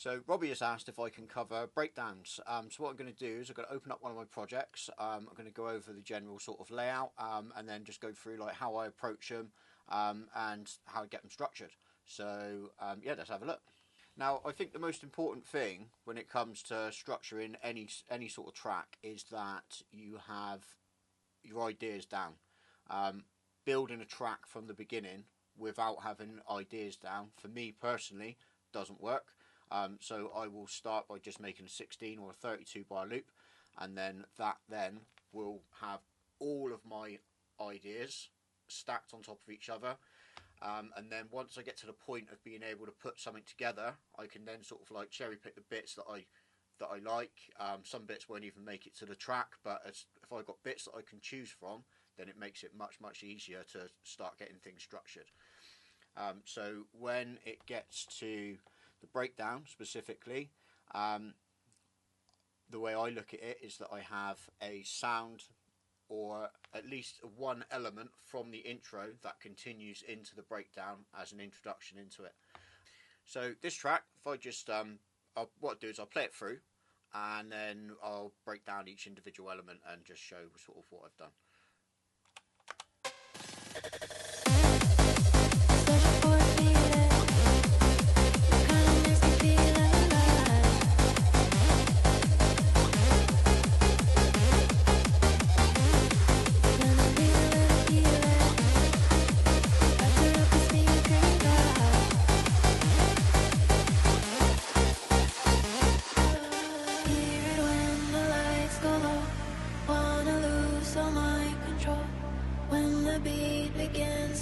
So Robbie has asked if I can cover breakdowns. So what I'm going to do is I'm going to open up one of my projects. I'm going to go over the general sort of layout and then just go through like how I approach them and how I get them structured. So yeah, let's have a look. Now I think the most important thing when it comes to structuring any sort of track is that you have your ideas down. Building a track from the beginning without having ideas down, for me personally, doesn't work. So I will start by just making a 16 or a 32 bar loop, and then that will have all of my ideas stacked on top of each other. And then once I get to the point of being able to put something together, I can then sort of like cherry pick the bits that I like. Some bits won't even make it to the track, but if I've got bits that I can choose from, then it makes it much easier to start getting things structured. So when it gets to the breakdown specifically, the way I look at it is that I have a sound or at least one element from the intro that continues into the breakdown as an introduction into it. So this track, if I just what I'll do is I'll play it through and then I'll break down each individual element and just show sort of what I've done.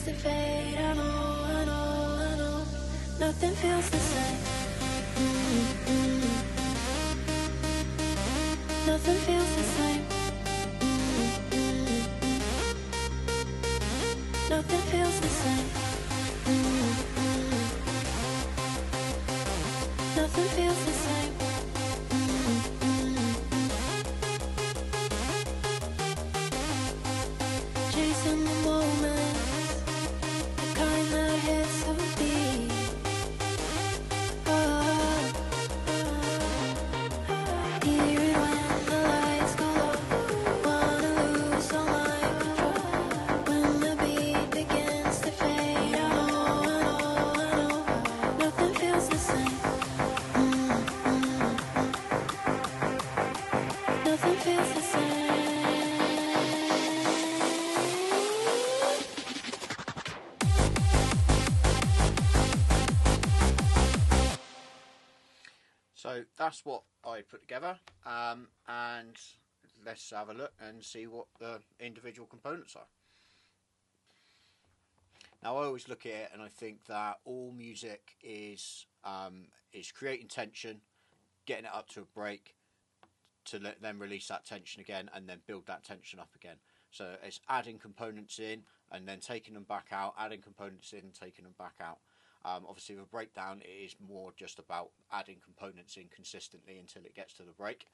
To fade, I know, nothing feels the same. Nothing feels the same. Nothing feels the same. Nothing feels the same. Chasing the moment. So that's what I put together, and let's have a look and see what the individual components are. Now I always look at it and I think that all music is creating tension, getting it up to a break, to then release that tension again and then build that tension up again. So it's adding components in and then taking them back out, adding components in and taking them back out. Obviously with a breakdown it is more just about adding components in consistently until it gets to the break.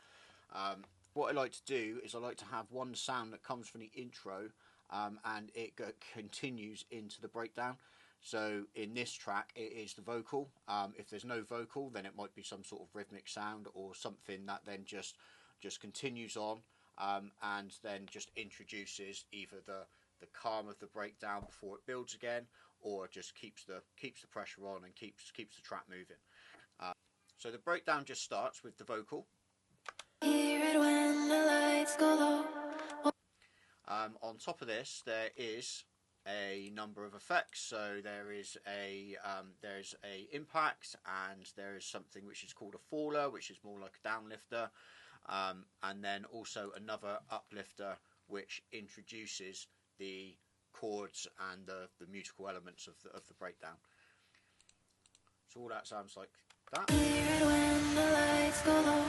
What I like to do is I like to have one sound that comes from the intro and it continues into the breakdown. So in this track it is the vocal. If there's no vocal then it might be some sort of rhythmic sound or something that then just continues on and then just introduces either the calm of the breakdown before it builds again, or just keeps the pressure on and keeps the track moving. So the breakdown just starts with the vocal. Hear it when the lights go low. On top of this there is a number of effects. So there's a impact, and there is something which is called a faller, which is more like a downlifter, and then also another uplifter which introduces the chords and the musical elements of the breakdown. So all that sounds like that. When the lights go low,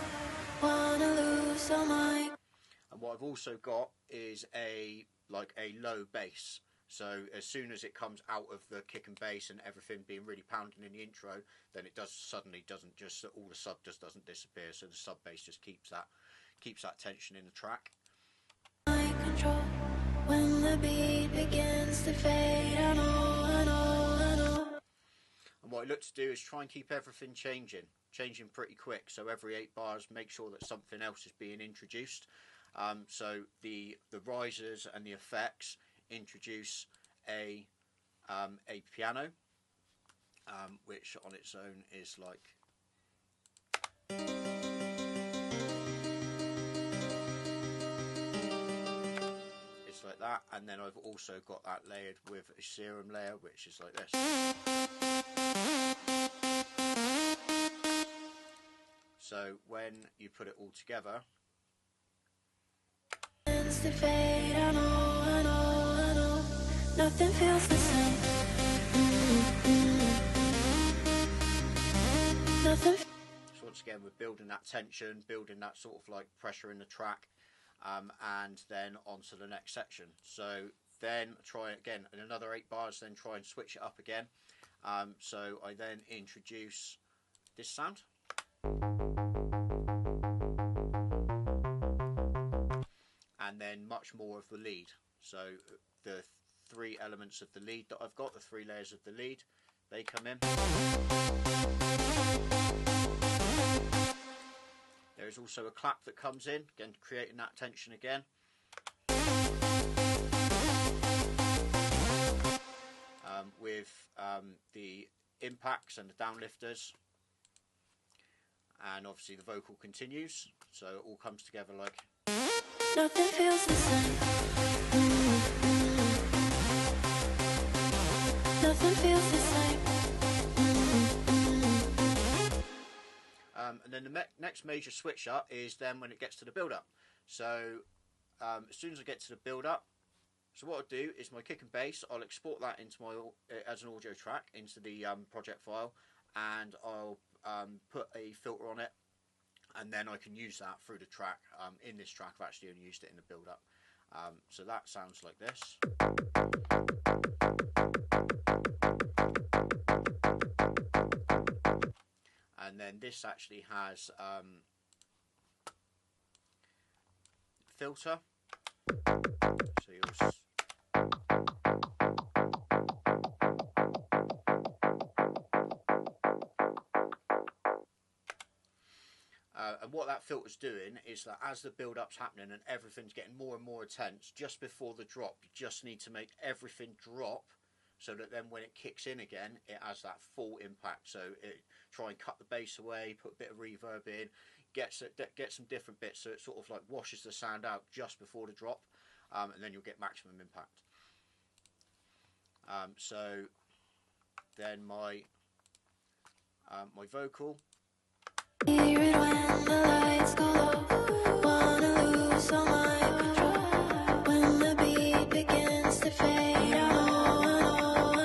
wanna lose all my... And what I've also got is a low bass. So as soon as it comes out of the kick and bass and everything being really pounding in the intro, then it doesn't just, all the sub just doesn't disappear. So the sub bass just keeps that tension in the track. Control. When the beat begins to fade, I know. And what I look to do is try and keep everything changing. changing pretty quick. So every 8 bars, make sure that something else is being introduced. So the risers and the effects introduce a piano, which on its own is like. It's like that, and then I've also got that layered with a serum layer, which is like this. So when you put it all together, nothing feels the same. Nothing. So once again, we're building that tension, building that sort of like pressure in the track, and then onto the next section. So then try again in another 8 bars, then try and switch it up again. So I then introduce this sound. And then much more of the lead. So the 3 elements of the lead that I've got, the 3 layers of the lead, they come in. There is also a clap that comes in, again creating that tension again. With the impacts and the downlifters. And obviously the vocal continues, so it all comes together like. Nothing feels the same. Nothing feels the same. And then the next major switch up is then when it gets to the build up. So as soon as I get to the build up, so what I'll do is my kick and bass, I'll export that into my as an audio track into the project file, and I'll put a filter on it, and then I can use that through the track. In this track I've actually only used it in the build up. So that sounds like this. And then this actually has filter. So you'll and what that filter's doing is that as the build-up's happening and everything's getting more and more intense, just before the drop, you just need to make everything drop so that then when it kicks in again, it has that full impact. So try and cut the bass away, put a bit of reverb in, get some different bits so it sort of like washes the sound out just before the drop, and then you'll get maximum impact. So then my vocal. Hear it when the lights go low. Wanna lose all my control. When the beat begins to fade, I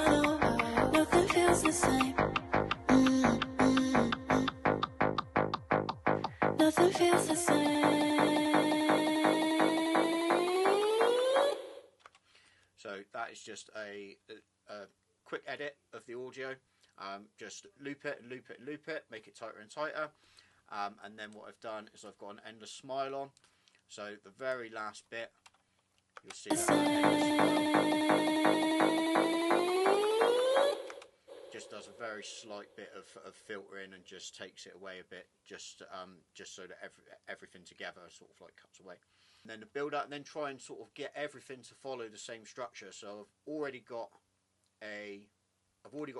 know. Nothing feels the same. Nothing feels the same. So that is just a quick edit of the audio. Just loop it and loop it and loop it, make it tighter and tighter. And then what I've done is I've got an endless smile on. So the very last bit, you'll see that just does a very slight bit of filtering and just takes it away a bit, just so that everything together sort of like cuts away. And then the build up, and then try and sort of get everything to follow the same structure. So I've already got a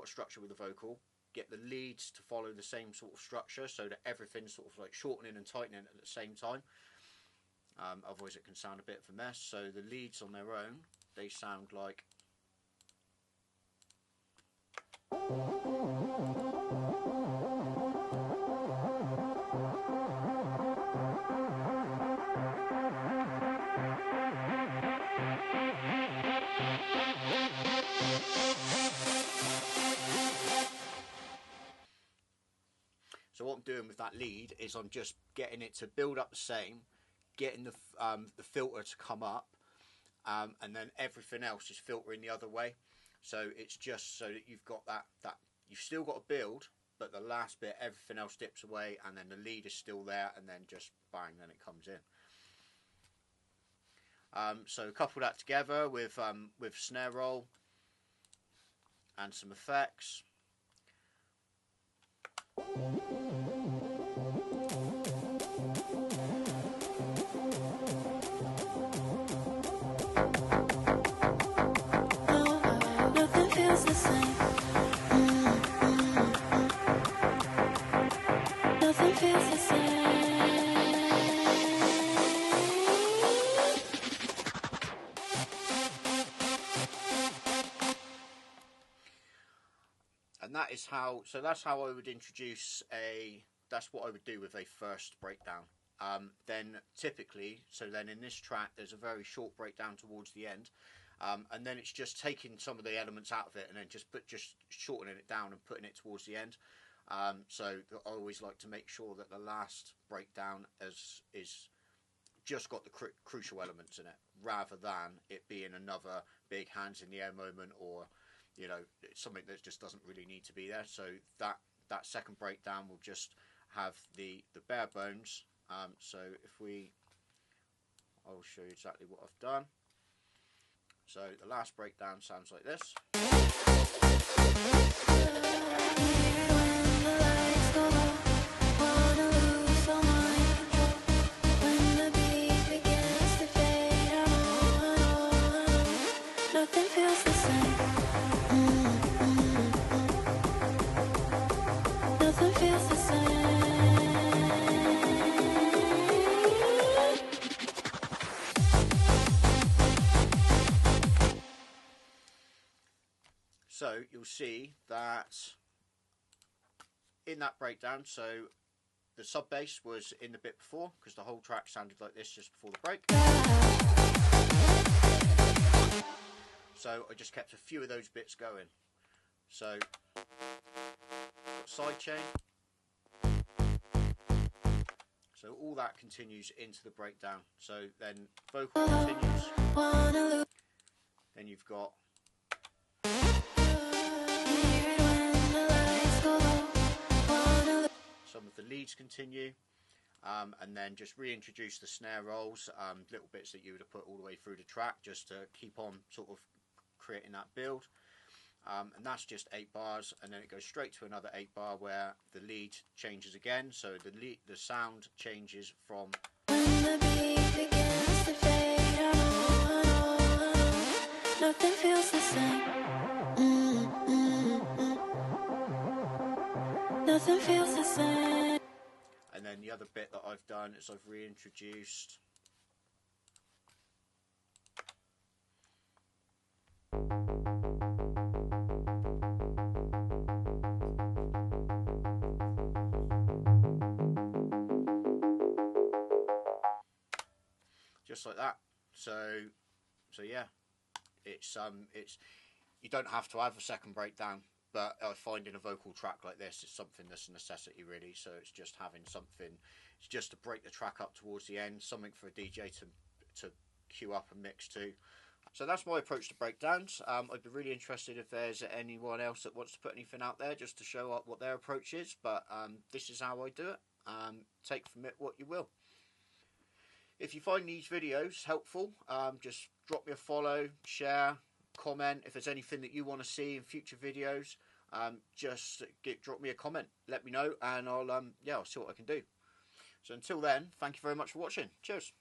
structure with the vocal. Get the leads to follow the same sort of structure so that everything's sort of like shortening and tightening at the same time. Otherwise it can sound a bit of a mess. So the leads on their own, they sound like. So what I'm doing with that lead is I'm just getting it to build up the same, getting the filter to come up, and then everything else is filtering the other way. So it's just so that you've got that you've still got to build, but the last bit, everything else dips away, and then the lead is still there, and then just bang, then it comes in. So couple that together with snare roll and some effects. Nothing feels the same. And that is how, so that's how I would introduce that's what I would do with a first breakdown. Then typically, so then in this track, there's a very short breakdown towards the end. And then it's just taking some of the elements out of it and then just shortening it down and putting it towards the end. So I always like to make sure that the last breakdown is just got the crucial elements in it, rather than it being another big hands in the air moment, or something that just doesn't really need to be there. So that second breakdown will just have the bare bones. So I'll show you exactly what I've done. So the last breakdown sounds like this. Nothing feels the same. Nothing feels the same. So you'll see that in that breakdown, so the sub bass was in the bit before, because the whole track sounded like this just before the break. So I just kept a few of those bits going. So got side chain. So all that continues into the breakdown. So then vocal continues. Then you've got some of the leads continue, and then just reintroduce the snare rolls, little bits that you would have put all the way through the track, just to keep on sort of creating that build. And that's just 8 bars, and then it goes straight to another 8 bar where the lead changes again. So the sound changes from nothing feels the same. Nothing feels the same. And then the other bit that I've done is I've reintroduced just like that. So yeah, it's you don't have to have a second breakdown, but I find in a vocal track like this, it's something that's a necessity really. So it's just having something, it's just to break the track up towards the end, something for a DJ to cue up and mix to. So that's my approach to breakdowns. I'd be really interested if there's anyone else that wants to put anything out there just to show up what their approach is, but this is how I do it. Take from it what you will. If you find these videos helpful, just drop me a follow, share, comment. If there's anything that you want to see in future videos, just drop me a comment. Let me know, and I'll see what I can do. So until then, thank you very much for watching. Cheers.